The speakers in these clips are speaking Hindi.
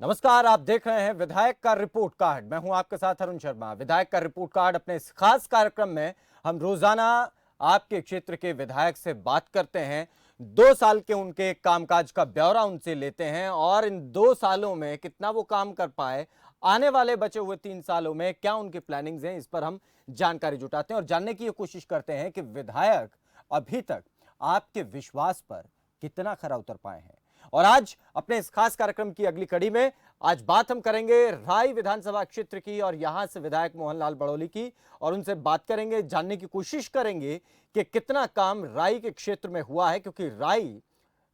नमस्कार, आप देख रहे हैं विधायक का रिपोर्ट कार्ड। मैं हूं आपके साथ अरुण शर्मा। विधायक का रिपोर्ट कार्ड अपने इस खास कार्यक्रम में हम रोजाना आपके क्षेत्र के विधायक से बात करते हैं। 2 साल के उनके कामकाज का ब्यौरा उनसे लेते हैं और इन 2 सालों में कितना वो काम कर पाए, आने वाले बचे हुए 3 सालों में क्या उनकी प्लानिंग्स हैं, इस पर हम जानकारी जुटाते हैं और जानने की कोशिश करते हैं कि विधायक अभी तक आपके विश्वास पर कितना खरा उतर पाए हैं। और आज अपने इस खास कार्यक्रम की अगली कड़ी में आज बात हम करेंगे राय विधानसभा क्षेत्र की और यहां से विधायक मोहनलाल बड़ौली की, और उनसे बात करेंगे, जानने की कोशिश करेंगे कि कितना काम राय के क्षेत्र में हुआ है, क्योंकि राय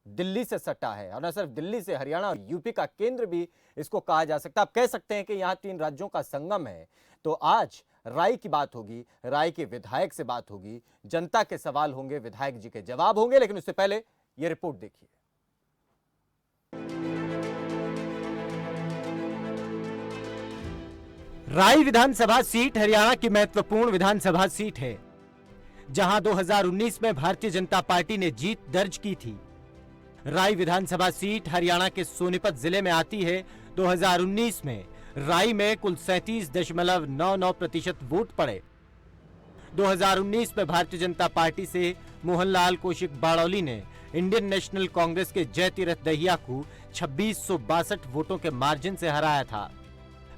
दिल्ली से सटा है और न सिर्फ दिल्ली से, हरियाणा और यूपी का केंद्र भी इसको कहा जा सकता है। आप कह सकते हैं कि यहां 3 राज्यों का संगम है। तो आज राय की बात होगी, राय के विधायक से बात होगी, जनता के सवाल होंगे, विधायक जी के जवाब होंगे, लेकिन उससे पहले यह रिपोर्ट देखिए। राय विधानसभा सीट हरियाणा की महत्वपूर्ण विधानसभा सीट है, जहां 2019 में भारतीय जनता पार्टी ने जीत दर्ज की थी। राय विधानसभा सीट हरियाणा के सोनीपत जिले में आती है। 2019 में राय में कुल 37.99% वोट पड़े। 2019 में भारतीय जनता पार्टी से मोहनलाल कौशिक बाड़ौली ने इंडियन नेशनल कांग्रेस के जयतीरथ दहिया को 2662 वोटों के मार्जिन से हराया था।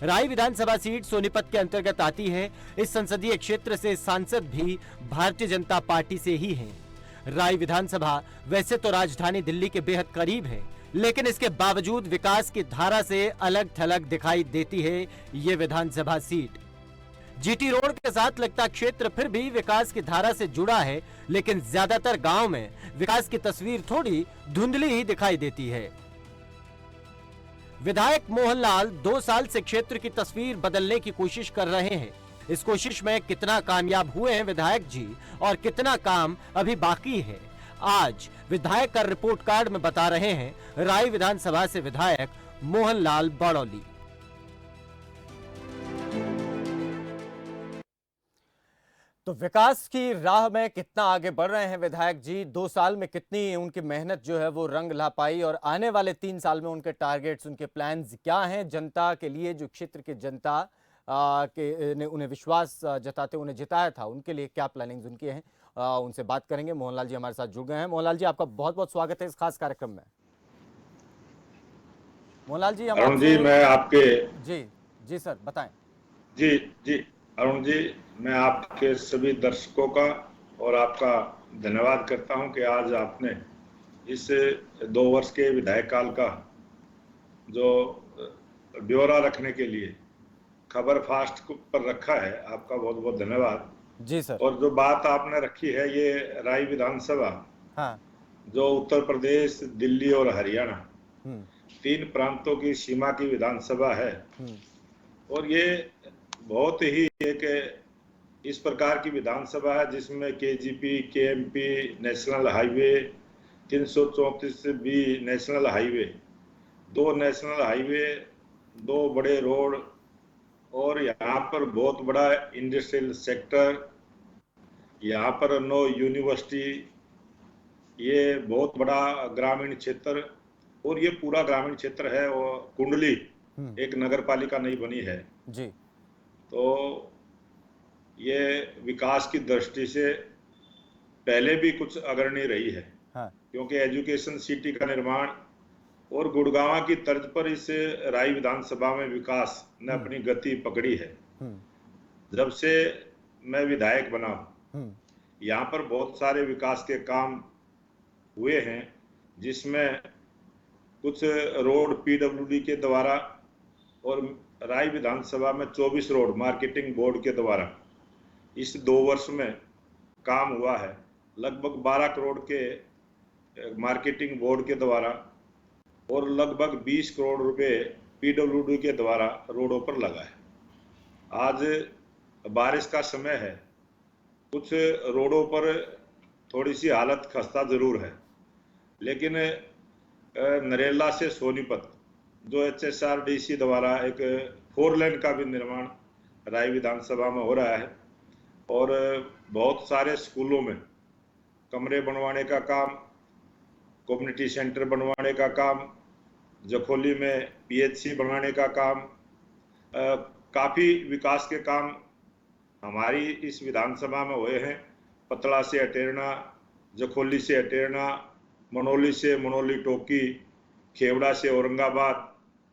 राय विधानसभा सीट सोनीपत के अंतर्गत आती है। इस संसदीय क्षेत्र से सांसद भी भारतीय जनता पार्टी से ही हैं। राय विधानसभा वैसे तो राजधानी दिल्ली के बेहद करीब है, लेकिन इसके बावजूद विकास की धारा से अलग थलग दिखाई देती है ये विधानसभा सीट। जीटी रोड के साथ लगता क्षेत्र फिर भी विकास की धारा से जुड़ा है, लेकिन ज्यादातर गांव में विकास की तस्वीर थोड़ी धुंधली ही दिखाई देती है। विधायक मोहनलाल 2 साल से क्षेत्र की तस्वीर बदलने की कोशिश कर रहे हैं। इस कोशिश में कितना कामयाब हुए हैं विधायक जी और कितना काम अभी बाकी है, आज विधायक का रिपोर्ट कार्ड में बता रहे हैं राय विधानसभा से विधायक मोहनलाल बड़ौली। तो विकास की राह में कितना आगे बढ़ रहे हैं विधायक जी, 2 साल में कितनी उनकी मेहनत जो है वो रंग ला पाई, और आने वाले 3 साल में उनके टारगेट्स, उनके प्लान्स क्या हैं जनता के लिए, जो क्षेत्र की जनता के ने उन्हें विश्वास जताते उन्हें जिताया था, उनके लिए क्या प्लानिंग्स उनकी हैं, उनसे बात करेंगे। मोहनलाल जी हमारे साथ जुड़ गए हैं। मोहनलाल जी, आपका बहुत बहुत स्वागत है इस खास कार्यक्रम में। मोहनलाल जी, हम अरुण आपसे जी, मैं आपके जी जी सर बताएं। जी जी अरुण जी, मैं आपके सभी दर्शकों का और आपका धन्यवाद करता हूं कि आज आपने इस 2 वर्ष के विधायक काल का जो ब्यौरा रखने के लिए खबर फास्ट पर रखा है, आपका बहुत बहुत धन्यवाद। जी सर। और जो बात आपने रखी है, ये राय विधानसभा हाँ। जो उत्तर प्रदेश, दिल्ली और हरियाणा हम्म। 3 प्रांतों की सीमा की विधानसभा है। हम्म। और ये बहुत ही एक इस प्रकार की विधानसभा है जिसमें केजीपी, केएमपी, नेशनल हाईवे 334 भी, नेशनल हाईवे, 2 नेशनल हाईवे, 2 बड़े रोड, और यहाँ पर बहुत बड़ा इंडस्ट्रियल सेक्टर, यहाँ पर 9 यूनिवर्सिटी, ये बहुत बड़ा ग्रामीण क्षेत्र। और ये पूरा ग्रामीण क्षेत्र है, और कुंडली एक नगर पालिका नहीं बनी है। जी। तो ये विकास की दृष्टि से पहले भी कुछ अग्रणी रही है। हाँ। क्योंकि एजुकेशन सिटी का निर्माण और गुड़गांव की तर्ज पर इस राय विधानसभा में विकास ने अपनी गति पकड़ी है। जब से मैं विधायक बना हूं, यहाँ पर बहुत सारे विकास के काम हुए हैं, जिसमें कुछ रोड पीडब्ल्यूडी के द्वारा, और राय विधानसभा में 24 रोड मार्केटिंग बोर्ड के द्वारा इस 2 वर्ष में काम हुआ है। लगभग 12 करोड़ के मार्केटिंग बोर्ड के द्वारा और लगभग 20 करोड़ रुपए पीडब्ल्यूडी के द्वारा रोडों पर लगा है। आज बारिश का समय है, कुछ रोडों पर थोड़ी सी हालत खस्ता जरूर है, लेकिन नरेला से सोनीपत जो HSRDC द्वारा एक 4 लेन का भी निर्माण राय विधानसभा में हो रहा है। और बहुत सारे स्कूलों में कमरे बनवाने का काम, कम्युनिटी सेंटर बनवाने का काम, जखोली में पीएचसी बनाने का काम, काफी विकास के काम हमारी इस विधानसभा में हुए हैं। पतला से अटेरना, जखोली से अटेरना, मनोली से मनोली टोकी, खेवड़ा से औरंगाबाद,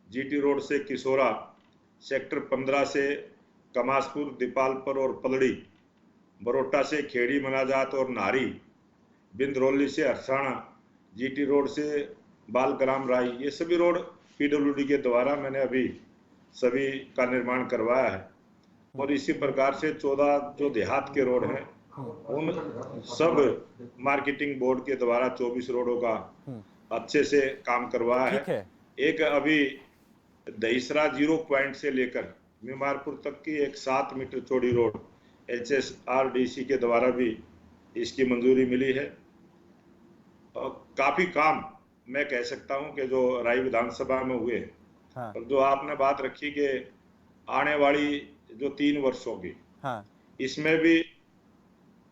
जीटी रोड से किशोरा, सेक्टर 15 से कमासपुर, दीपालपुर और पलड़ी, बरोटा से खेड़ी मनाजात और नारी, बिंदरौली से हरसाणा, जीटी रोड से बालग्राम राई, ये सभी रोड पीडब्ल्यूडी के द्वारा मैंने अभी सभी का निर्माण करवाया है। और इसी प्रकार से 14 जो देहात के रोड हैं उन सब मार्केटिंग बोर्ड के द्वारा 24 रोडों का अच्छे से काम करवाया है। एक अभी दहीसरा 0 पॉइंट से लेकर मीमारपुर तक की एक 7 मीटर चौड़ी रोड HSRDC के द्वारा भी इसकी मंजूरी मिली है। और काफी काम मैं कह सकता हूं कि जो राय विधानसभा में हुए। हाँ। और जो आपने बात रखी कि आने वाली जो 3 वर्षों की, हाँ। इसमें भी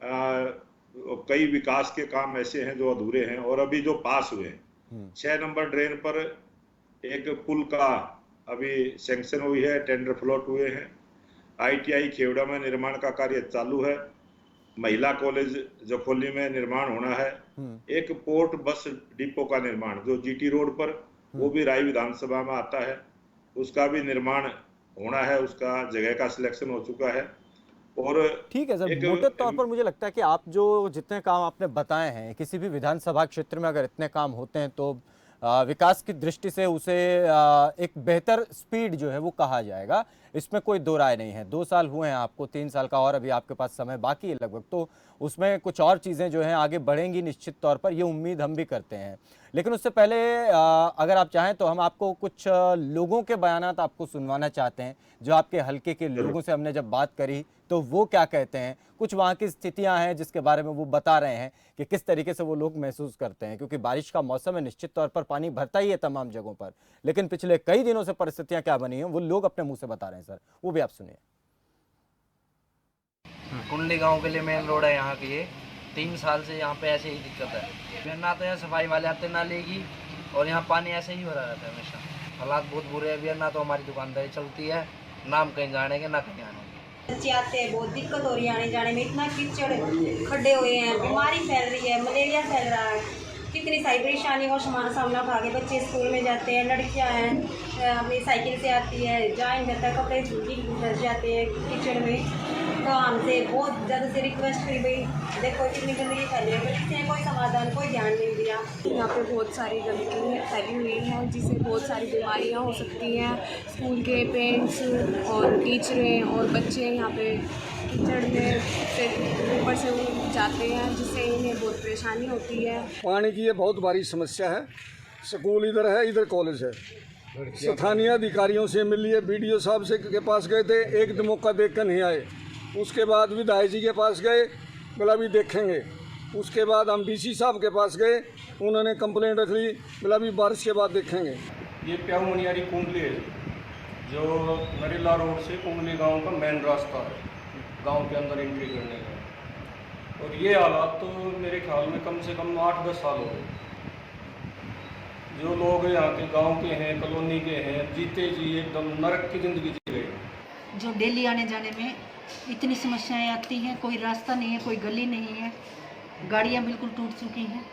कई विकास के काम ऐसे हैं जो अधूरे हैं और अभी जो पास हुए हैं। 6 नंबर ड्रेन पर एक पुल का अभी सैंक्शन हुई है, टेंडर फ्लोट हुए हैं। ITI खेवड़ा में निर्माण का कार्य चालू है। महिला कॉलेज जखोली में निर्माण होना है। एक पोर्ट बस डिपो का निर्माण जो GT रोड पर, वो भी राय विधानसभा में आता है, उसका भी निर्माण होना है। उसका जगह का सिलेक्शन हो चुका है। और ठीक है सर, मोटे तौर पर मुझे लगता है कि आप जो जितने काम आपने बताए हैं, किसी भी विधानसभा क्षेत्र में अगर इतने काम होते हैं तो विकास की दृष्टि से उसे एक बेहतर स्पीड जो है वो कहा जाएगा, इसमें कोई दो राय नहीं है। 2 साल हुए हैं आपको, 3 साल का और अभी आपके पास समय बाकी है लगभग, तो उसमें कुछ और चीज़ें जो हैं आगे बढ़ेंगी निश्चित तौर पर, ये उम्मीद हम भी करते हैं। लेकिन उससे पहले अगर आप चाहें तो हम आपको कुछ लोगों के बयानात आपको सुनवाना चाहते हैं, जो आपके हल्के के लोगों से हमने जब बात करी तो वो क्या कहते हैं, कुछ वहाँ की स्थितियाँ हैं जिसके बारे में वो बता रहे हैं कि किस तरीके से वो लोग महसूस करते हैं। क्योंकि बारिश का मौसम है, निश्चित तौर पर पानी भरता ही है तमाम जगहों पर, लेकिन पिछले कई दिनों से परिस्थितियाँ क्या बनी हैं वो लोग अपने मुँह से बता रहे हैं सर, वो भी आप सुनिए। कुंडली गांव के लिए मेन रोड है यहाँ की, ये 3 साल से यहाँ पे ऐसे ही दिक्कत है। ना तो यहाँ सफाई वाले आते ना लेगी, और यहाँ पानी ऐसे ही भरा रहता है हमेशा। हालात बहुत बुरे हैं। ना तो हमारी दुकानदारी चलती है, ना हम कहीं जाने के ना कहीं आने के। बच्चे आते हैं, बहुत दिक्कत हो रही है आने जाने में। इतना कीचड़, खड्डे हुए हैं, बीमारी फैल रही है, मलेरिया फैल रहा है। कितनी सारी परेशानी का सामना उठा के बच्चे स्कूल में जाते हैं, लड़कियां हैं अपनी साइकिल से आती है, जा नहीं जाता, कपड़े धस जाते हैं कीचड़ में। तो हमसे बहुत ज़्यादा से रिक्वेस्ट करी, भाई देखो कितनी गंदगी फैली है, इससे कोई समाधान, कोई ध्यान नहीं दिया। यहाँ पे बहुत सारी गंदगी फैली हुई है जिससे बहुत सारी बीमारियाँ हो सकती हैं। स्कूल के पेरेंट्स और टीचरें और बच्चे यहाँ पे कीचड़ में से ऊपर से जाते हैं, जिससे इन्हें बहुत परेशानी होती है। पानी की ये बहुत बड़ी समस्या है। स्कूल इधर है, इधर कॉलेज है। स्थानीय अधिकारियों से मिल लिए, BDO साहब से के पास गए थे, एक दिन मौका देख कर नहीं आए। उसके बाद विधायक जी के पास गए, बोला भी देखेंगे। उसके बाद हम DC साहब के पास गए, उन्होंने कंप्लेंट रख ली, बोला भी बारिश के बाद देखेंगे। ये प्याऊ मनियारी कुंडली है, जो नरेला रोड से कुंडली गांव का मेन रास्ता है, गांव के अंदर एंट्री करने का। और ये हालात तो मेरे ख्याल में कम से कम 8-10 साल हो गए। जो लोग यहाँ के गांव के हैं, कॉलोनी के हैं, जीते जी एकदम नरक की ज़िंदगी जी रहे हैं। जो डेली आने जाने में इतनी समस्याएं आती हैं, कोई रास्ता नहीं है, कोई गली नहीं है, गाड़ियाँ बिल्कुल टूट चुकी हैं।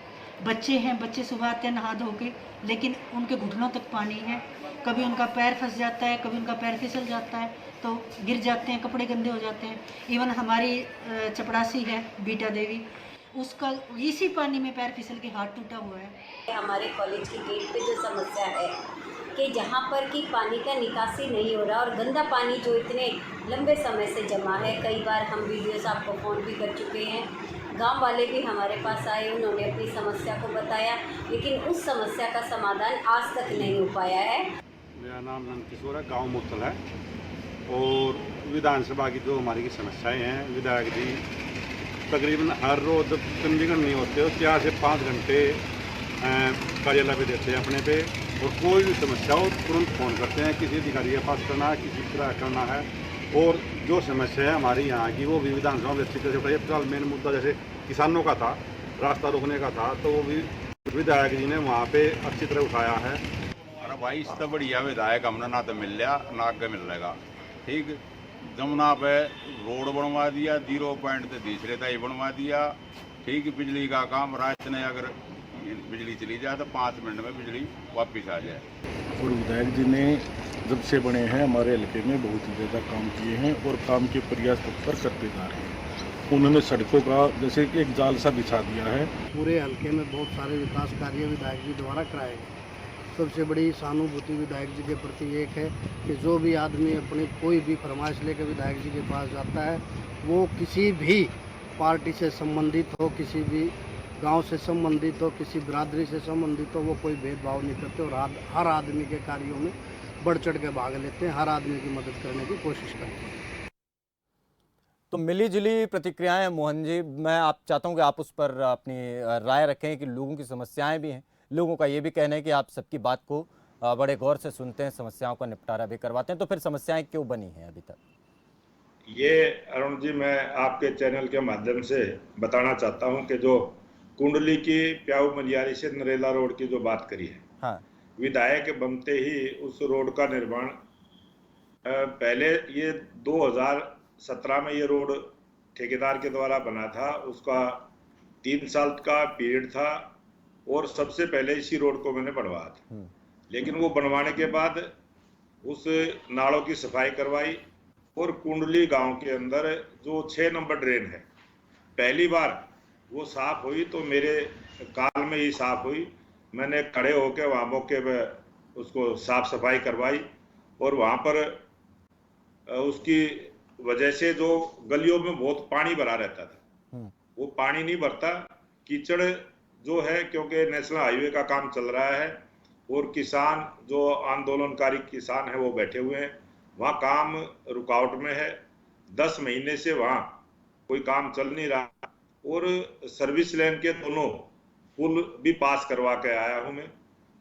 बच्चे हैं, बच्चे सुबह आते हैं नहा धो के, लेकिन उनके घुटनों तक पानी है। कभी उनका पैर फंस जाता है, कभी उनका पैर फिसल जाता है तो गिर जाते हैं, कपड़े गंदे हो जाते हैं। इवन हमारी चपड़ासी है बीटा देवी, उसका इसी पानी में पैर फिसल के हाथ टूटा हुआ है। हमारे कॉलेज के गेट पे जो समस्या है कि जहाँ पर कि पानी का निकासी नहीं हो रहा और गंदा पानी जो इतने लंबे समय से जमा है। कई बार हम BDO साहब को फ़ोन भी कर चुके हैं, गांव वाले भी हमारे पास आए, उन्होंने अपनी समस्या को बताया, लेकिन उस समस्या का समाधान आज तक नहीं हो पाया है। मेरा नाम नंद किशोर है, गाँव मुतल है। और विधानसभा की जो हमारी की समस्याएँ हैं, विधायक जी तकरीबन हर रोज़ चंडीगढ़ नहीं होते, 4 से 5 घंटे कार्यालय पे देते हैं अपने पे, और कोई भी समस्या हो तुरंत फ़ोन करते हैं। किसी अधिकारी के पास करना है, किसी तरह करना है। और जो समस्या है हमारी यहाँ की, वो भी विधानसभा में अच्छी तरह से उठाई। फिलहाल मेन मुद्दा जैसे किसानों का था, रास्ता रोकने का था, तो वो भी विधायक जी ने वहाँ पे अच्छी तरह उठाया है। हमारा भाई इससे बढ़िया विधायक हमने ना तो मिल लिया ना आगे मिल रहेगा। ठीक, जमुना पे रोड बनवा दिया, 0 पॉइंट से तीसरे तय बनवा दिया। ठीक, बिजली का काम रात ने अगर बिजली चली जाए तो 5 मिनट में बिजली वापस आ जाए। और विधायक जी ने जब से बने हैं हमारे हल्के में बहुत ही ज़्यादा काम किए हैं और काम के प्रयास पर करते जा रहे हैं। उन्होंने सड़कों का जैसे कि एक जाल सा बिछा दिया है। पूरे हल्के में बहुत सारे विकास कार्य विधायक जी द्वारा कराए गए। सबसे बड़ी सहानुभूति विधायक जी के प्रति एक है कि जो भी आदमी अपनी कोई भी फरमाइश लेकर विधायक जी के पास जाता है, वो किसी भी पार्टी से संबंधित हो, किसी भी गांव से संबंधित हो, किसी बिरादरी से संबंधित हो, वो कोई भेदभाव नहीं करते और हर आदमी के कार्यों में बढ़ चढ़ के भाग लेते हैं, हर आदमी की मदद करने की कोशिश करते हैं। तो मिली जुली प्रतिक्रियाएं मोहन जी, मैं आप चाहता हूं कि आप उस पर अपनी राय रखें कि लोगों की समस्याएं भी हैं। लोगों का ये भी कहना है कि आप सबकी बात को बड़े गौर से सुनते हैं, समस्याओं का निपटारा भी करवाते हैं, तो फिर समस्याएं क्यों बनी हैं अभी तक? ये अरुण जी, मैं आपके चैनल के माध्यम से बताना चाहता हूं कि जो कुंडली की प्याऊ मलियारी से नरेला रोड की जो बात करी है, हाँ, विधायक बनते ही उस रोड का निर्माण पहले ये 2017 में ये रोड ठेकेदार के द्वारा बना था। उसका 3 साल का पीरियड था और सबसे पहले इसी रोड को मैंने बनवाया था। लेकिन वो बनवाने के बाद उस नालों की सफाई करवाई और कुंडली गांव के अंदर जो 6 नंबर ड्रेन है, पहली बार वो साफ हुई तो मेरे काल में ही साफ हुई। मैंने खड़े होकर वहाँ मौके पे उसको साफ सफाई करवाई और वहाँ पर उसकी वजह से जो गलियों में बहुत पानी भरा रहता था, वो पानी नहीं भरता। कीचड़ जो है, क्योंकि नेशनल हाईवे का काम चल रहा है और किसान जो आंदोलनकारी किसान है वो बैठे हुए हैं, वहाँ काम रुकावट में है। 10 महीने से वहाँ कोई काम चल नहीं रहा और सर्विस लेन के दोनों पुल भी पास करवा के आया हूँ मैं।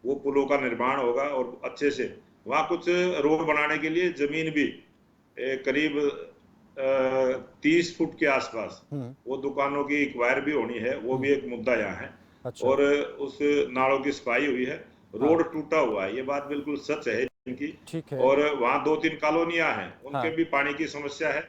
वो पुलों का निर्माण होगा और अच्छे से वहाँ कुछ रोड बनाने के लिए जमीन भी करीब 30 फुट के आसपास वो दुकानों की एक्वायर भी होनी है, वो भी एक मुद्दा यहाँ है। अच्छा। और उस नालों की सफाई हुई है, रोड टूटा हुआ है, ये बात बिल्कुल सच है इनकी। ठीक है। और वहाँ 2-3 कॉलोनियां हैं, उनके भी पानी की समस्या है।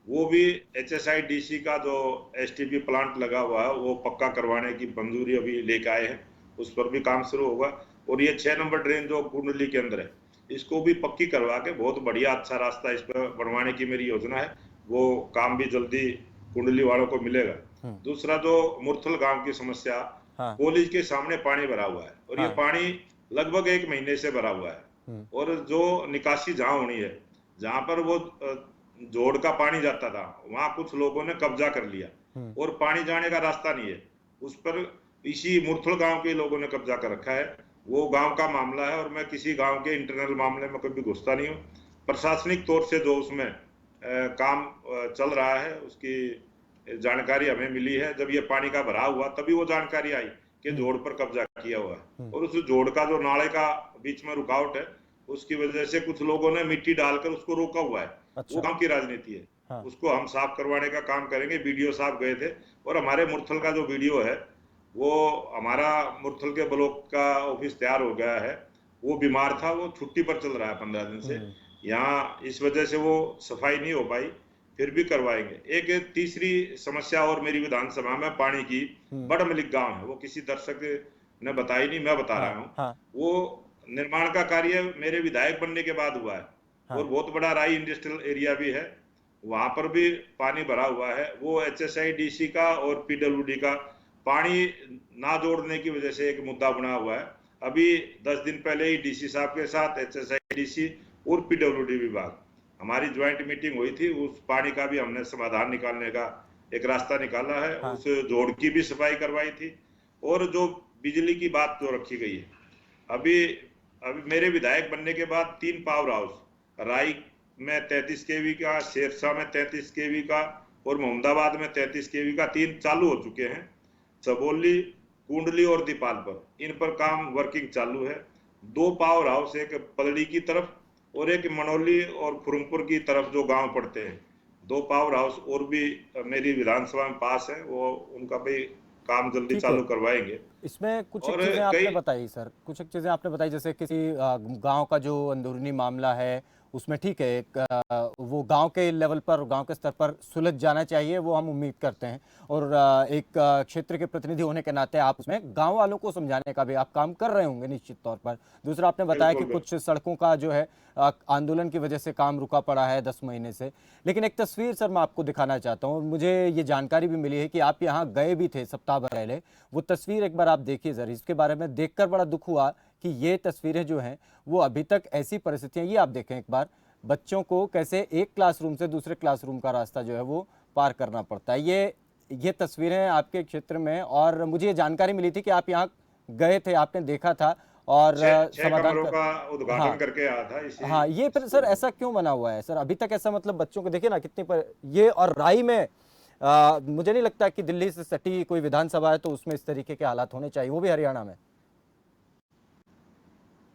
वो भी HSIDC का जो STP प्लांट लगा हुआ है वो पक्का करवाने की मंजूरी अभी लेके आए हैं, उस पर भी काम शुरू होगा। और ये 6 नंबर ड्रेन जो कुंडली के अंदर है, इसको भी पक्की करवा के बहुत बढ़िया अच्छा रास्ता इस पर बनवाने की मेरी योजना है। वो काम भी जल्दी कुंडली वालों को मिलेगा। दूसरा जो मुरथल गांव की समस्या, कॉलेज के सामने पानी भरा हुआ है और ये पानी लगभग 1 महीने से भरा हुआ है और जो निकासी जहाँ होनी है, जहाँ पर वो जोड़ का पानी जाता था, वहां कुछ लोगों ने कब्जा कर लिया और पानी जाने का रास्ता नहीं है, उस पर इसी मुरथल गांव के लोगों ने कब्जा कर रखा है। वो गांव का मामला है और मैं किसी गांव के इंटरनल मामले में कभी घुसता नहीं हूँ। प्रशासनिक तौर से जो उसमें काम चल रहा है उसकी जानकारी हमें मिली है। जब ये पानी का भराव हुआ तभी वो जानकारी आई कि जोड़ पर कब्जा किया हुआ है और उस जोड़ का जो नाले का बीच में रुकावट है, उसकी वजह से कुछ लोगों ने मिट्टी डालकर उसको रोका हुआ है। अच्छा। वो गांव की राजनीति है। हाँ। उसको हम साफ करवाने का काम करेंगे। बीडीओ साहब गए थे और हमारे मुरथल का जो वीडियो है, वो हमारा मुरथल के ब्लॉक का ऑफिस तैयार हो गया है। वो बीमार था, वो छुट्टी पर चल रहा है 15 दिन से यहाँ, इस वजह से वो सफाई नहीं हो पाई, फिर भी करवाएंगे। एक तीसरी समस्या और मेरी विधानसभा में पानी की, बड़ मलिक गांव है, वो किसी दर्शक ने बताई नहीं, मैं बता रहा हूँ। वो निर्माण का कार्य मेरे विधायक बनने के बाद हुआ है और बहुत बड़ा राई इंडस्ट्रियल एरिया भी है, वहां पर भी पानी भरा हुआ है। वो HSIDC का और PWD का पानी ना जोड़ने की वजह से एक मुद्दा बना हुआ है। अभी 10 दिन पहले ही DC साहब के साथ HSIDC और PWD विभाग हमारी ज्वाइंट मीटिंग हुई थी। उस पानी का भी हमने समाधान निकालने का एक रास्ता निकाला है। उस जोड़ की भी सफाई करवाई थी। और जो बिजली की बात जो रखी गई है, अभी मेरे विधायक बनने के बाद 3 पावर हाउस, राई में 33 kV का, शेरशाह में 33 kV का और मोहम्मदाबाद में 33 kV का 3 चालू हो चुके हैं। सबोली, कुंडली और दीपाल पर, इन पर काम वर्किंग चालू है। 2 पावर हाउस, एक पलड़ी की तरफ और एक मनोली और खुरमपुर की तरफ जो गांव पड़ते हैं, 2 पावर हाउस और भी मेरी विधानसभा में पास है। वो उनका भी काम जल्दी ठीक है। चालू करवाएंगे। इसमें कुछ एक और चीज़ें आपने कई बताई सर, कुछ एक चीज़ें आपने बताई, जैसे किसी गांव का जो अंदरूनी मामला है उसमें ठीक है, एक वो गांव के लेवल पर, गांव के स्तर पर सुलझ जाना चाहिए, वो हम उम्मीद करते हैं। और एक क्षेत्र के प्रतिनिधि होने के नाते आप उसमें गांव वालों को समझाने का भी आप काम कर रहे होंगे निश्चित तौर पर। दूसरा, आपने बताया कि बिल्कुल कुछ सड़कों का जो है आंदोलन की वजह से काम रुका पड़ा है 10 महीने से। लेकिन एक तस्वीर सर मैं आपको दिखाना चाहता हूँ, मुझे ये जानकारी भी मिली है कि आप यहाँ गए भी थे सप्ताह भर पहले। वो तस्वीर एक बार आप देखिए सर, इसके बारे में देखकर बड़ा दुख हुआ कि ये तस्वीरें जो हैं वो अभी तक ऐसी परिस्थितियां, ये आप देखें एक बार, बच्चों को कैसे एक क्लासरूम से दूसरे क्लासरूम का रास्ता जो है वो पार करना पड़ता है। ये तस्वीरें आपके क्षेत्र में, और मुझे ये जानकारी मिली थी कि आप यहाँ गए थे, आपने देखा था और छह समाधान कमरों का उद्घाटन हाँ करके आया था इसी हाँ, ये फिर सर ऐसा क्यों बना हुआ है सर अभी तक ऐसा? मतलब बच्चों को देखिए ना कितनी पर ये, और राई में मुझे नहीं लगता कि दिल्ली से सटी कोई विधानसभा है तो उसमें इस तरीके के हालात होने चाहिए, वो भी हरियाणा में।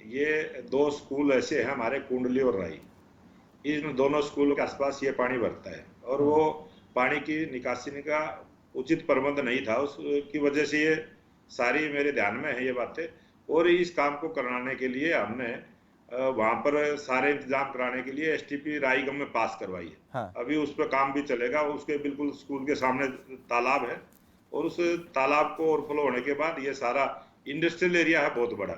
ये दो स्कूल ऐसे हैं हमारे, कुंडली और राई। इन दोनों स्कूलों के आसपास ये पानी भरता है और वो पानी की निकासी का उचित प्रबंध नहीं था, उसकी वजह से ये सारी मेरे ध्यान में है ये बातें। और इस काम को कराने के लिए हमने वहां पर सारे इंतजाम कराने के लिए एसटीपी राईगम में पास करवाई है। हाँ। अभी उस पर काम भी चलेगा। उसके बिल्कुल स्कूल के सामने तालाब है और उस तालाब को ओवरफ्लो होने के बाद ये सारा इंडस्ट्रियल एरिया है बहुत बड़ा,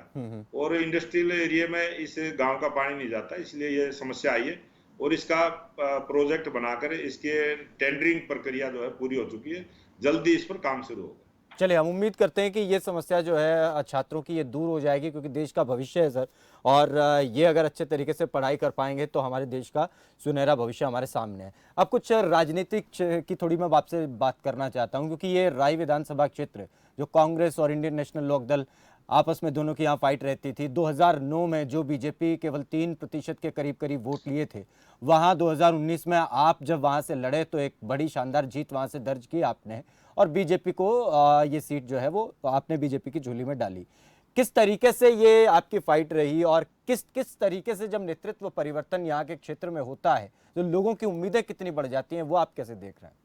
और इंडस्ट्रियल एरिया में इस गांव का पानी नहीं जाता, इसलिए ये समस्या आई है। और इसका प्रोजेक्ट बनाकर इसके टेंडरिंग प्रक्रिया जो है पूरी हो चुकी है, जल्दी इस पर काम शुरू होगा। चलिए, हम उम्मीद करते हैं कि ये समस्या जो है छात्रों की ये दूर हो जाएगी, क्योंकि देश का भविष्य है सर, और ये अगर अच्छे तरीके से पढ़ाई कर पाएंगे तो हमारे देश का सुनहरा भविष्य हमारे सामने है। अब कुछ राजनीतिक की थोड़ी मैं आपसे बात करना चाहता हूं, क्योंकि ये राय विधानसभा क्षेत्र जो कांग्रेस और इंडियन नेशनल लोकदल आपस में दोनों की यहाँ फाइट रहती थी, 2009 में जो बीजेपी केवल 3% के करीब करीब वोट लिए थे, वहाँ 2019 में आप जब वहाँ से लड़े तो एक बड़ी शानदार जीत वहाँ से दर्ज की आपने, और बीजेपी को ये सीट जो है वो आपने बीजेपी की झोली में डाली। किस तरीके से ये आपकी फाइट रही, और किस तरीके से जब नेतृत्व परिवर्तन यहाँ के क्षेत्र में होता है तो लोगों की उम्मीदें कितनी बढ़ जाती हैं, वो आप कैसे देख रहे हैं?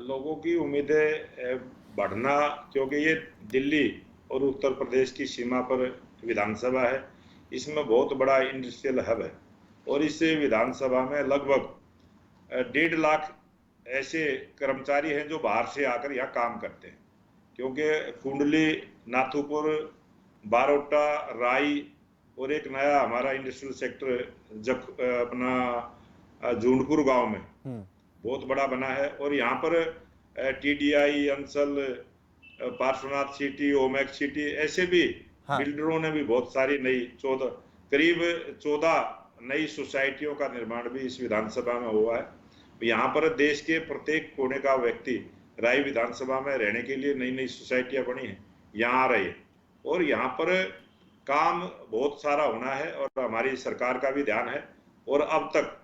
लोगों की उम्मीदें बढ़ना, क्योंकि ये दिल्ली और उत्तर प्रदेश की सीमा पर विधानसभा है, इसमें बहुत बड़ा इंडस्ट्रियल हब है, और इस विधानसभा में लगभग 1.5 लाख ऐसे कर्मचारी हैं जो बाहर से आकर यहाँ काम करते हैं। क्योंकि कुंडली, नाथुपुर, बारोटा, राई और एक नया हमारा इंडस्ट्रियल सेक्टर अपना जूंडपुर गांव में बहुत बड़ा बना है, और यहाँ पर TDI, Ansal, Parshvanath city, Omaxe city, ऐसे भी बिल्डरों ने भी बहुत सारी नई करीब 14 नई सोसाइटियों का निर्माण भी इस विधानसभा में हुआ है। यहाँ पर देश के प्रत्येक कोने का व्यक्ति राय विधानसभा में रहने के लिए नई नई सोसाइटियां बनी हैं, यहाँ आ रही है, और यहाँ पर काम बहुत सारा होना है, और हमारी सरकार का भी ध्यान है। और अब तक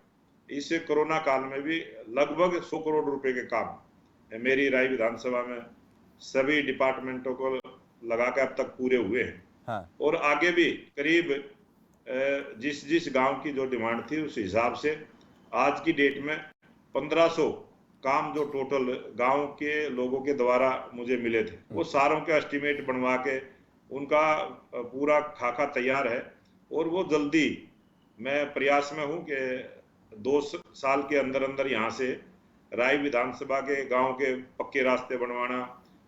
इस कोरोना काल में भी लगभग 100 करोड़ रुपए के काम मेरी राय विधानसभा में सभी डिपार्टमेंटों को लगा के अब तक पूरे हुए हैं। हाँ। और आगे भी करीब जिस गांव की जो डिमांड थी उस हिसाब से आज की डेट में 1500 काम जो टोटल गांव के लोगों के द्वारा मुझे मिले थे, वो सारों के एस्टिमेट बनवा के उनका पूरा खाका तैयार है, और वो जल्दी, मैं प्रयास में हूं कि 2 साल के अंदर अंदर यहाँ से राय विधानसभा के गांव के पक्के रास्ते बनवाना,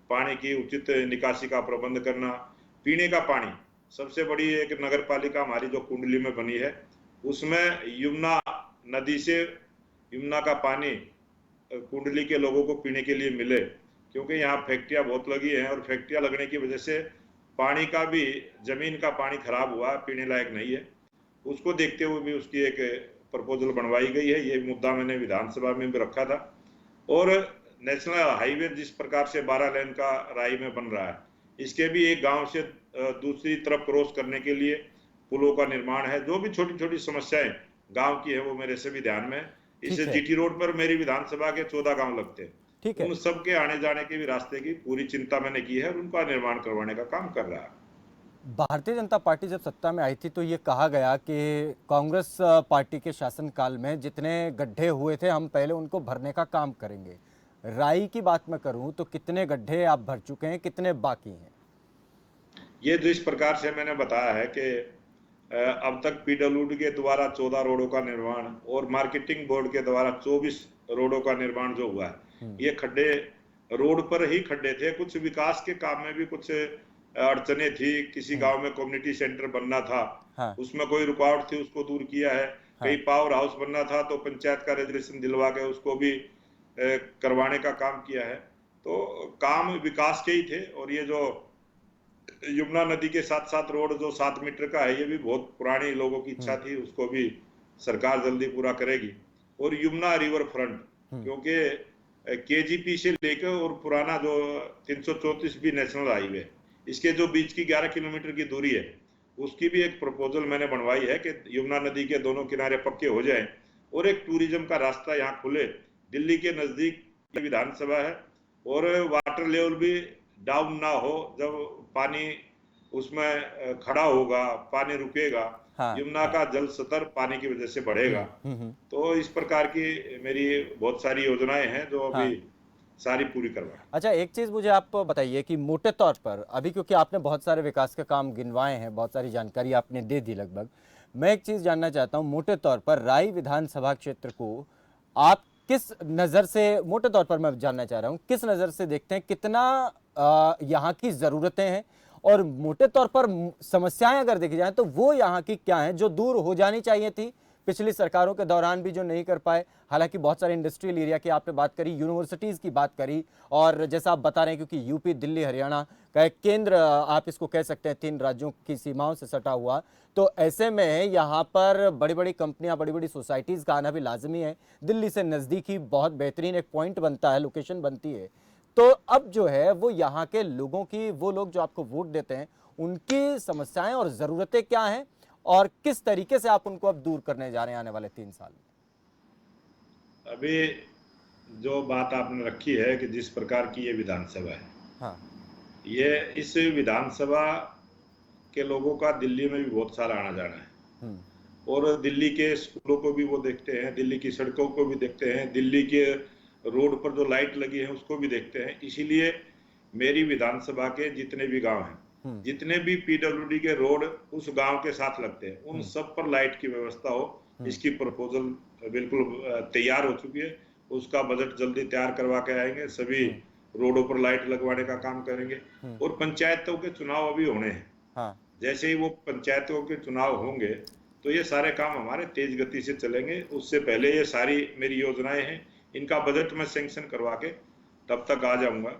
पानी की उचित निकासी का प्रबंध करना, पीने का पानी, सबसे बड़ी एक नगर पालिका हमारी जो कुंडली में बनी है, उसमें यमुना नदी से यमुना का पानी कुंडली के लोगों को पीने के लिए मिले, क्योंकि यहाँ फैक्ट्रियां बहुत लगी हैं, और फैक्ट्रियां लगने की वजह से पानी का भी, जमीन का पानी खराब हुआ, पीने लायक नहीं है। उसको देखते हुए भी उसकी एक प्रपोजल बनवाई गई है। ये मुद्दा मैंने विधानसभा में भी रखा था। और नेशनल हाईवे जिस प्रकार से 12 लेन का राई में बन रहा है, इसके भी एक गांव से दूसरी तरफ क्रॉस करने के लिए पुलों का निर्माण है। जो भी छोटी छोटी समस्याएं गांव की है वो मेरे से भी ध्यान में है। इससे जीटी रोड पर मेरी विधानसभा के 14 गांव लगते हैं, उन सब के आने जाने के भी रास्ते की पूरी चिंता मैंने की है और उनका निर्माण करवाने का काम कर रहा है। भारतीय जनता पार्टी जब सत्ता में आई थी तो ये कहा गया कि कांग्रेस पार्टी के शासनकाल में जितने गड्ढे हुए थे हम पहले उनको भरने का काम करेंगे। राई की बात मैं करूं तो कितने गड्ढे आप भर चुके हैं, कितने बाकी हैं? ये जिस प्रकार से मैंने बताया है कि अब तक पीडब्ल्यूडी के द्वारा 14 रोडों का निर्माण और मार्केटिंग बोर्ड के द्वारा 24 रोडों का निर्माण जो हुआ है, ये खड्डे रोड पर ही खड्डे थे। कुछ विकास के काम में भी कुछ अड़चने थी। किसी गांव में कम्युनिटी सेंटर बनना था, उसमें कोई रुकावट थी, उसको दूर किया है। कहीं पावर हाउस बनना था तो पंचायत का रेजोल्यूशन दिलवा के उसको भी करवाने का काम किया है। तो काम विकास के ही थे। और ये जो यमुना नदी के साथ साथ रोड जो 7 मीटर का है, ये भी बहुत पुरानी लोगों की इच्छा थी, उसको भी सरकार जल्दी पूरा करेगी। और यमुना रिवर फ्रंट, क्योंकि केजीपी से लेकर और पुराना जो 334 भी नेशनल हाईवे, इसके जो बीच की 11 किलोमीटर की दूरी है, उसकी भी एक प्रपोजल मैंने बनवाई है कि यमुना नदी के दोनों किनारे पक्के हो जाएं और एक टूरिज्म का रास्ता यहाँ खुले। दिल्ली के नजदीक विधानसभा है और वाटर लेवल भी डाउन ना हो। जब पानी उसमें खड़ा होगा, पानी रुकेगा, यमुना का जल स्तर पानी की वजह से बढ़ेगा। तो इस प्रकार की मेरी बहुत सारी योजनाएं हैं जो अभी सारी पूरी करवाएं। अच्छा, एक चीज़ मुझे आप बताइए कि मोटे तौर पर अभी, क्योंकि आपने बहुत सारे विकास के काम गिनवाए हैं, बहुत सारी जानकारी आपने दे दी लगभग, मैं एक चीज़ जानना चाहता हूं, मोटे तौर पर राई विधानसभा क्षेत्र को आप किस नज़र से, मोटे तौर पर मैं जानना चाह रहा हूं, किस नज़र से देखते हैं, कितना यहाँ की ज़रूरतें हैं और मोटे तौर पर समस्याएं अगर देखी जाए तो वो यहाँ की क्या हैं जो दूर हो जानी चाहिए थी पिछली सरकारों के दौरान भी जो नहीं कर पाए? हालांकि बहुत सारे इंडस्ट्रियल एरिया की आपने बात करी, यूनिवर्सिटीज़ की बात करी, और जैसा आप बता रहे हैं क्योंकि यूपी, दिल्ली, हरियाणा का एक केंद्र आप इसको कह सकते हैं, 3 राज्यों की सीमाओं से सटा हुआ, तो ऐसे में यहाँ पर बड़ी बड़ी कंपनियाँ, बड़ी बड़ी सोसाइटीज़ का आना भी लाजमी है। दिल्ली से नज़दीकी बहुत बेहतरीन एक पॉइंट बनता है, लोकेशन बनती है। तो अब जो है वो यहाँ के लोगों की, वो लोग जो आपको वोट देते हैं, उनकी समस्याएं और ज़रूरतें क्या हैं और किस तरीके से आप उनको अब दूर करने जा रहे हैं आने वाले 3 साल में? अभी जो बात आपने रखी है कि जिस प्रकार की ये विधानसभा है, ये इस विधानसभा के लोगों का दिल्ली में भी बहुत सारा आना जाना है और दिल्ली के स्कूलों को भी वो देखते हैं, दिल्ली की सड़कों को भी देखते हैं, दिल्ली के रोड पर जो लाइट लगी है उसको भी देखते हैं। इसीलिए मेरी विधानसभा के जितने भी गांव हैं, जितने भी पीडब्ल्यूडी के रोड उस गांव के साथ लगते हैं, उन सब पर लाइट की व्यवस्था हो, इसकी प्रपोजल बिल्कुल तैयार हो चुकी है। उसका बजट जल्दी तैयार करवा के आएंगे, सभी रोडों पर लाइट लगवाने का काम करेंगे। और पंचायतों के चुनाव अभी होने हैं, जैसे ही वो पंचायतों के चुनाव होंगे तो ये सारे काम हमारे तेज गति से चलेंगे। उससे पहले ये सारी मेरी योजनाएं हैं, इनका बजट मैं सैंक्शन करवा के तब तक आ जाऊंगा।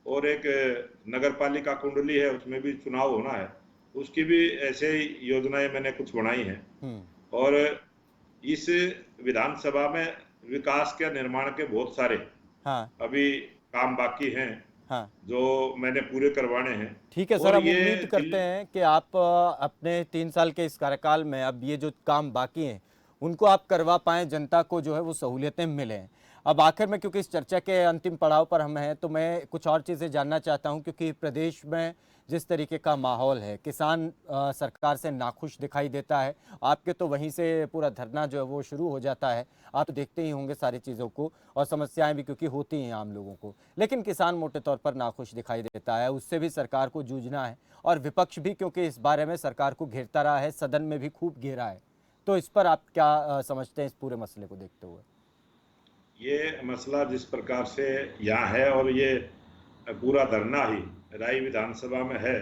और एक नगर पालिका कुंडली है, उसमें भी चुनाव होना है, उसकी भी ऐसे ही योजनाएं मैंने कुछ बनाई हैं। और इस विधानसभा में विकास के निर्माण के बहुत सारे अभी काम बाकी हैं जो मैंने पूरे करवाने हैं। ठीक है सर, हम उम्मीद करते हैं कि आप अपने 3 साल के इस कार्यकाल में अब ये जो काम बाकी हैं उनको आप करवा पाएं, जनता को जो है वो सहूलियतें मिलें। अब आखिर में, क्योंकि इस चर्चा के अंतिम पड़ाव पर हम हैं, तो मैं कुछ और चीज़ें जानना चाहता हूं, क्योंकि प्रदेश में जिस तरीके का माहौल है, किसान सरकार से नाखुश दिखाई देता है। आपके तो वहीं से पूरा धरना जो है वो शुरू हो जाता है, आप तो देखते ही होंगे सारी चीज़ों को, और समस्याएं भी क्योंकि होती हैं आम लोगों को, लेकिन किसान मोटे तौर पर नाखुश दिखाई देता है। उससे भी सरकार को जूझना है, और विपक्ष भी क्योंकि इस बारे में सरकार को घेरता रहा है, सदन में भी खूब घेरा है। तो इस पर आप क्या समझते हैं, इस पूरे मसले को देखते हुए? ये मसला जिस प्रकार से यहाँ है और ये पूरा धरना ही राई विधानसभा में है,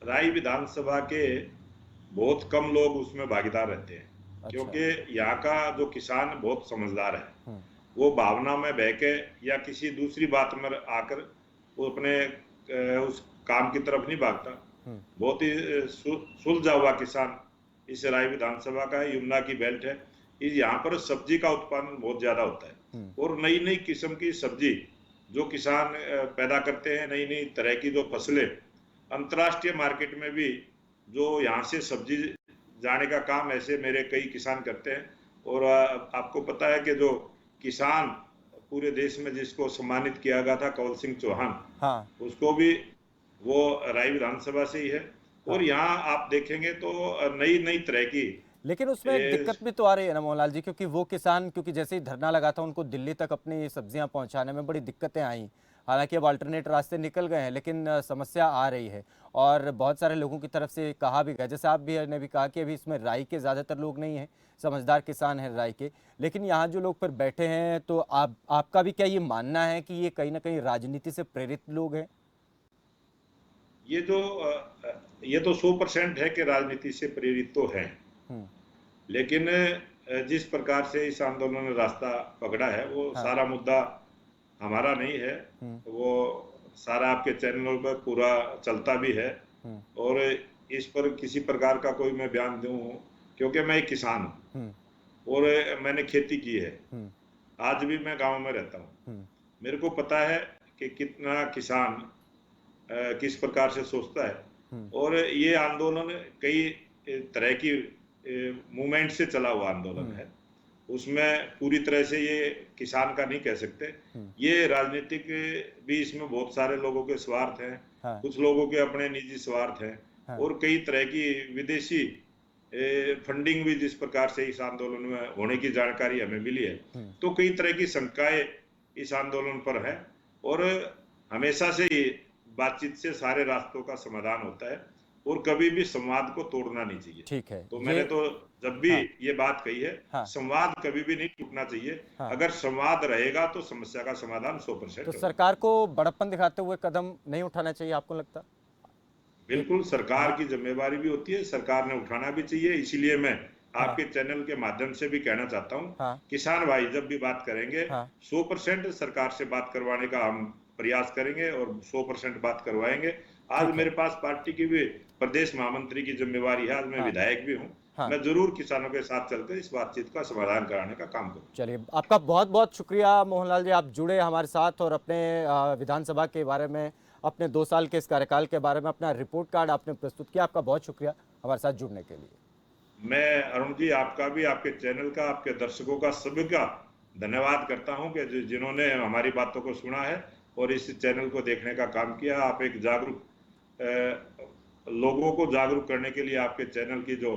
राई विधानसभा के बहुत कम लोग उसमें भागीदार रहते हैं। क्योंकि यहाँ का जो किसान बहुत समझदार है, वो भावना में बह के या किसी दूसरी बात में आकर वो अपने उस काम की तरफ नहीं भागता। बहुत ही सुलझा हुआ किसान इस राई विधानसभा का है। यमुना की बेल्ट है, यहाँ पर सब्जी का उत्पादन बहुत ज्यादा होता है और नई नई किस्म की सब्जी जो किसान पैदा करते हैं, नई नई तरह की जो फसलें, अंतर्राष्ट्रीय मार्केट में भी जो यहाँ से सब्जी जाने का काम ऐसे मेरे कई किसान करते हैं। और आपको पता है कि जो किसान पूरे देश में जिसको सम्मानित किया गया था, कंवल सिंह चौहान, उसको भी वो राई विधानसभा से ही है। और यहाँ आप देखेंगे तो नई नई तरह की लेकिन उसमें एक दिक्कत भी तो आ रही है ना मोहनलाल जी, क्योंकि वो किसान, क्योंकि जैसे ही धरना लगा था उनको दिल्ली तक अपनी सब्जियां पहुंचाने में बड़ी दिक्कतें आई। हालांकि अब अल्टरनेट रास्ते निकल गए हैं, लेकिन समस्या आ रही है और बहुत सारे लोगों की तरफ से कहा भी गया, जैसे आप भी ने भी कहा कि अभी इसमें राई के ज़्यादातर लोग नहीं हैं, समझदार किसान हैं राई के, लेकिन यहाँ जो लोग पर बैठे हैं, तो आपका भी क्या ये मानना है कि ये कहीं ना कहीं राजनीति से प्रेरित लोग हैं? ये तो 100% है कि राजनीति से प्रेरित तो है, लेकिन जिस प्रकार से इस आंदोलन ने रास्ता पकड़ा है वो सारा मुद्दा हमारा नहीं है, वो सारा आपके चैनलों पर पूरा चलता भी है और इस पर किसी प्रकार का कोई मैं बयान दूं, क्योंकि मैं एक किसान हूं और मैंने खेती की है, आज भी मैं गांव में रहता हूं, मेरे को पता है कि कितना किसान किस प्रकार से सोचता है और ये आंदोलन कई तरह की मूवमेंट से चला हुआ आंदोलन है, उसमें पूरी तरह से ये किसान का नहीं कह सकते, ये राजनीतिक भी इसमें बहुत सारे लोगों के स्वार्थ हैं, कुछ लोगों के अपने निजी स्वार्थ हैं और कई तरह की विदेशी फंडिंग भी जिस प्रकार से इस आंदोलन में होने की जानकारी हमें मिली है, तो कई तरह की शंकाएं इस आंदोलन पर है और हमेशा से ही बातचीत से सारे रास्तों का समाधान होता है और कभी भी संवाद को तोड़ना नहीं चाहिए। ठीक है, तो मैंने तो जब भी ये बात कही है, संवाद कभी भी नहीं टूटना चाहिए, अगर संवाद रहेगा तो समस्या का समाधान 100%। तो सरकार को बड़प्पन दिखाते हुए कदम नहीं उठाना चाहिए, आपको लगता? बिल्कुल, सरकार की जिम्मेवारी भी होती है, सरकार ने उठाना भी चाहिए, इसीलिए मैं आपके चैनल के माध्यम से भी कहना चाहता हूँ, किसान भाई जब भी बात करेंगे 100% सरकार से बात करवाने का हम प्रयास करेंगे और 100% बात करवाएंगे। आज मेरे पास पार्टी की भी प्रदेश महामंत्री की जिम्मेवारी है, आज मैं विधायक भी हूँ, मैं जरूर किसानों के साथ चलकर इस बातचीत का समाधान कराने का काम करूँ। चलिए, आपका बहुत बहुत शुक्रिया मोहनलाल जी, आप जुड़े हमारे साथ और अपने विधानसभा के बारे में, अपने 2 साल के इस कार्यकाल के बारे में अपना रिपोर्ट कार्ड आपने प्रस्तुत किया, आपका बहुत शुक्रिया हमारे साथ जुड़ने के लिए। मैं अरुण जी आपका भी, आपके चैनल का, आपके दर्शकों का, सभी का धन्यवाद करता हूं कि जिन्होंने हमारी बातों को सुना है और इस चैनल को देखने का काम किया। आप एक जागरूक लोगों को जागरूक करने के लिए आपके चैनल की जो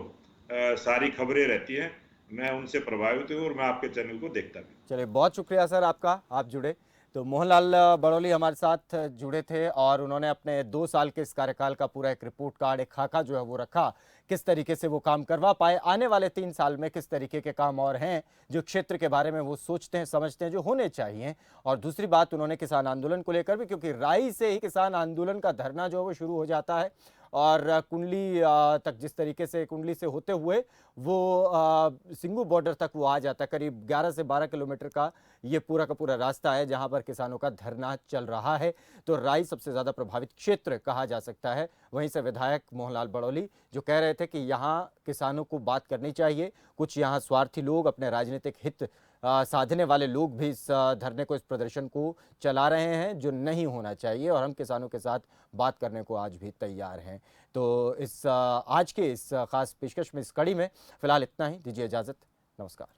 सारी खबरें रहती हैं, मैं उनसे प्रभावित हूँ और मैं आपके चैनल को देखता भी। चलिए, बहुत शुक्रिया सर आपका, आप जुड़े। तो मोहनलाल बड़ौली हमारे साथ जुड़े थे और उन्होंने अपने 2 साल के इस कार्यकाल का पूरा एक रिपोर्ट कार्ड, एक खाका जो है वो रखा, किस तरीके से वो काम करवा पाए, आने वाले 3 साल में किस तरीके के काम और हैं जो क्षेत्र के बारे में वो सोचते हैं, समझते हैं, जो होने चाहिए। और दूसरी बात उन्होंने किसान आंदोलन को लेकर भी, क्योंकि राई से ही किसान आंदोलन का धरना जो है वो शुरू हो जाता है और कुंडली तक, जिस तरीके से कुंडली से होते हुए वो सिंगू बॉर्डर तक वो आ जाता है, करीब 11 से 12 किलोमीटर का ये पूरा का पूरा रास्ता है जहां पर किसानों का धरना चल रहा है। तो राई सबसे ज़्यादा प्रभावित क्षेत्र कहा जा सकता है। वहीं से विधायक मोहनलाल बड़ौली जो कह रहे थे कि यहाँ किसानों को बात करनी चाहिए, कुछ यहाँ स्वार्थी लोग, अपने राजनीतिक हित साधने वाले लोग भी इस धरने को, इस प्रदर्शन को चला रहे हैं, जो नहीं होना चाहिए और हम किसानों के साथ बात करने को आज भी तैयार हैं। तो इस आज के इस खास पेशकश में, इस कड़ी में फिलहाल इतना ही, दीजिए इजाज़त, नमस्कार।